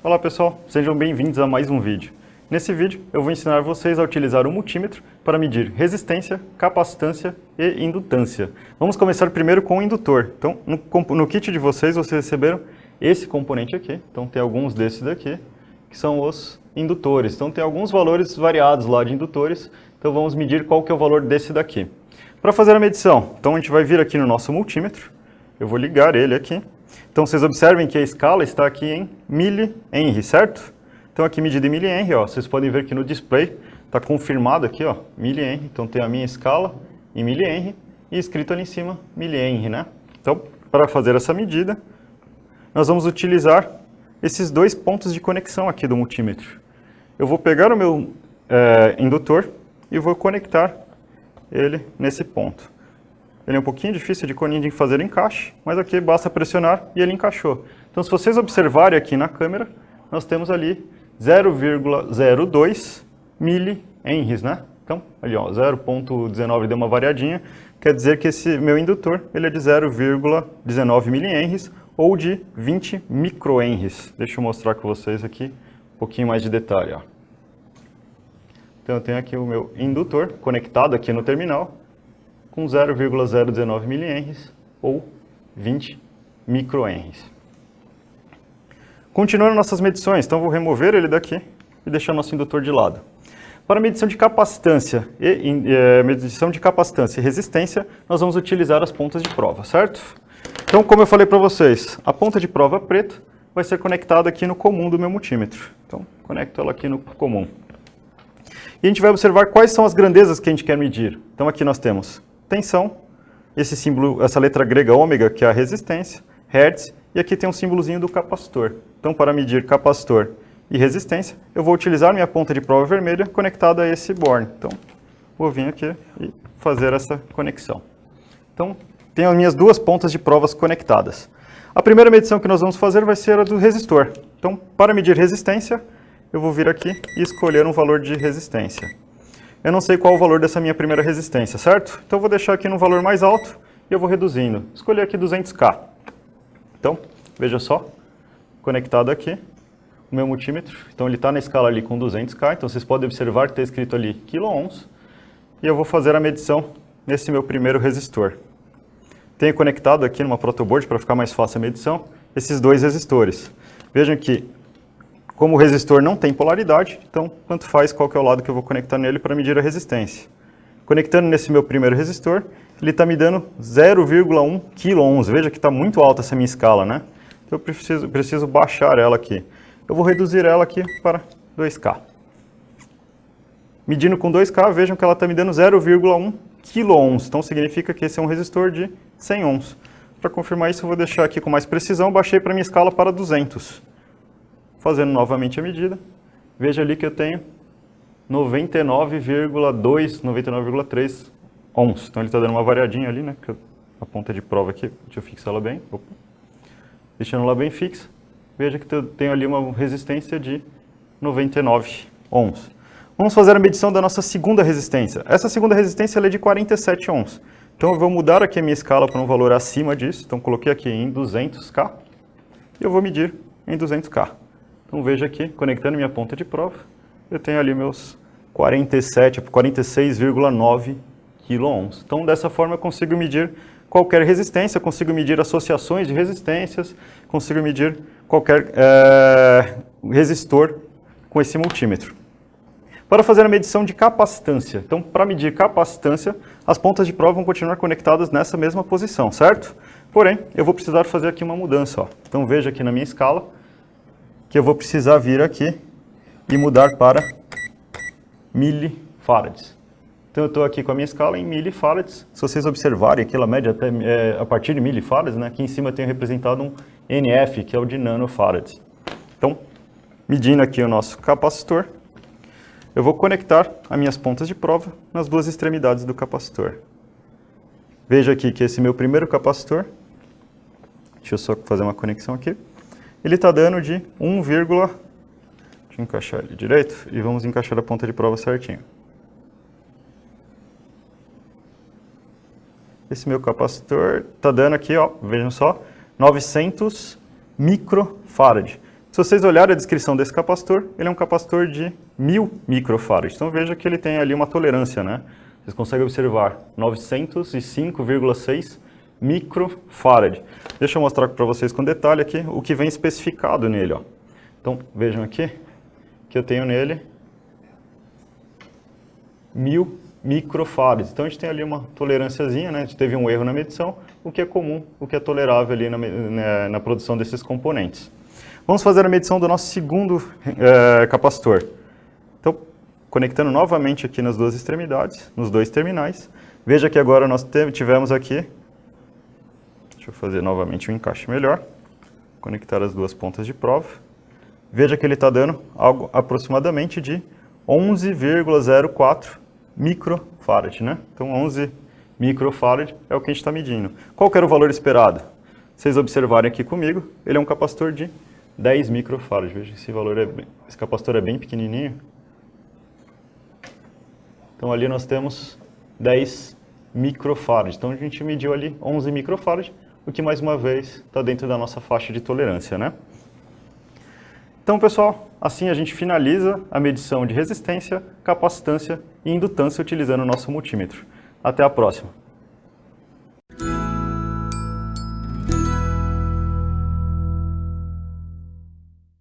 Olá pessoal, sejam bem-vindos a mais um vídeo. Nesse vídeo eu vou ensinar vocês a utilizar o multímetro para medir resistência, capacitância e indutância. Vamos começar primeiro com o indutor. Então, no kit de vocês receberam esse componente aqui. Então tem alguns desses daqui, que são os indutores. Então tem alguns valores variados lá de indutores. Então vamos medir qual que é o valor desse daqui. Para fazer a medição, então a gente vai vir aqui no nosso multímetro. Eu vou ligar ele aqui. Então vocês observem que a escala está aqui em milihenry, certo? Então aqui medida em milihenry, ó, vocês podem ver que no display está confirmado aqui, ó, milihenry. Então tem a minha escala em milihenry e escrito ali em cima milihenry, né? Então, para fazer essa medida, nós vamos utilizar esses dois pontos de conexão aqui do multímetro. Eu vou pegar o meu indutor e vou conectar ele nesse ponto. Ele é um pouquinho difícil de fazer encaixe, mas aqui basta pressionar e ele encaixou. Então, se vocês observarem aqui na câmera, nós temos ali 0,02 milihenries, né? Então, ali ó, 0,19 deu uma variadinha, quer dizer que esse meu indutor ele é de 0,19 milihenries ou de 20 microhenries. Deixa eu mostrar com vocês aqui um pouquinho mais de detalhe, ó. Então, eu tenho aqui o meu indutor conectado aqui no terminal com 0,019 milihenries ou 20 microhenries. Continuando nossas medições, então vou remover ele daqui e deixar nosso indutor de lado. Para medição de capacitância e resistência, nós vamos utilizar as pontas de prova, certo? Então, como eu falei para vocês, a ponta de prova preta vai ser conectada aqui no comum do meu multímetro. Então, conecto ela aqui no comum. E a gente vai observar quais são as grandezas que a gente quer medir. Então, aqui nós temos tensão, esse símbolo, essa letra grega ômega, que é a resistência, hertz, e aqui tem um símbolozinho do capacitor. Então, para medir capacitor e resistência, eu vou utilizar minha ponta de prova vermelha conectada a esse borne. Então, vou vir aqui e fazer essa conexão. Então, tenho as minhas duas pontas de provas conectadas. A primeira medição que nós vamos fazer vai ser a do resistor. Então, para medir resistência, eu vou vir aqui e escolher um valor de resistência. Eu não sei qual o valor dessa minha primeira resistência, certo? Então eu vou deixar aqui no valor mais alto e eu vou reduzindo. Escolher aqui 200K. Então, veja só, conectado aqui o meu multímetro. Então ele está na escala ali com 200K, então vocês podem observar que está escrito ali quiloohms. E eu vou fazer a medição nesse meu primeiro resistor. Tenho conectado aqui numa protoboard para ficar mais fácil a medição, esses dois resistores. Vejam que como o resistor não tem polaridade, então tanto faz qual que é o lado que eu vou conectar nele para medir a resistência. Conectando nesse meu primeiro resistor, ele está me dando 0,1 kΩ. Veja que está muito alta essa minha escala, né? Então eu preciso baixar ela aqui. Eu vou reduzir ela aqui para 2K. Medindo com 2K, vejam que ela está me dando 0,1 kΩ. Então significa que esse é um resistor de 100 ohms. Para confirmar isso, eu vou deixar aqui com mais precisão. Baixei para minha escala para 200. Fazendo novamente a medida, veja ali que eu tenho 99,2, 99,3 ohms. Então ele está dando uma variadinha ali, né? A ponta de prova aqui, deixa eu fixar ela bem. Opa. Deixando ela bem fixa, veja que eu tenho ali uma resistência de 99 ohms. Vamos fazer a medição da nossa segunda resistência. Essa segunda resistência ela é de 47 ohms. Então eu vou mudar aqui a minha escala para um valor acima disso. Então coloquei aqui em 200K e eu vou medir em 200K. Então veja aqui, conectando minha ponta de prova, eu tenho ali meus 46,9 kΩ. Então dessa forma eu consigo medir qualquer resistência, consigo medir associações de resistências, consigo medir qualquer resistor com esse multímetro. Para fazer a medição de capacitância, então para medir capacitância, as pontas de prova vão continuar conectadas nessa mesma posição, certo? Porém, eu vou precisar fazer aqui uma mudança, ó. Então veja aqui na minha escala, que eu vou precisar vir aqui e mudar para milifarads. Então eu estou aqui com a minha escala em milifarads. Se vocês observarem aqui, ela mede até a partir de milifarads, né? Aqui em cima eu tenho representado um NF, que é o de nanofarads. Então, medindo aqui o nosso capacitor, eu vou conectar as minhas pontas de prova nas duas extremidades do capacitor. Veja aqui que esse meu primeiro capacitor, deixa eu só fazer uma conexão aqui, ele está dando de 1, deixa eu encaixar ele direito e vamos encaixar a ponta de prova certinho. Esse meu capacitor está dando aqui, ó, vejam só, 900 microfarad. Se vocês olharem a descrição desse capacitor, ele é um capacitor de 1000 microfarad. Então veja que ele tem ali uma tolerância, né? Vocês conseguem observar 905,6 microfarad. Deixa eu mostrar para vocês com detalhe aqui o que vem especificado nele, ó. Então vejam aqui que eu tenho nele 1000 microfarads. Então a gente tem ali uma tolerânciazinha, né? A gente teve um erro na medição, o que é comum, o que é tolerável ali na produção desses componentes. Vamos fazer a medição do nosso segundo capacitor. Então, conectando novamente aqui nas duas extremidades, nos dois terminais. Veja que agora nós tivemos aqui, deixa eu fazer novamente um encaixe melhor, conectar as duas pontas de prova. Veja que ele está dando algo aproximadamente de 11,04 microfarad, né? Então 11 microfarad é o que a gente está medindo. Qual que era o valor esperado? Vocês observarem aqui comigo, ele é um capacitor de 10 microfarad. Veja, esse capacitor é bem pequenininho. Então ali nós temos 10 microfarad. Então a gente mediu ali 11 microfarad, o que mais uma vez está dentro da nossa faixa de tolerância, né? Então, pessoal, assim a gente finaliza a medição de resistência, capacitância e indutância utilizando o nosso multímetro. Até a próxima!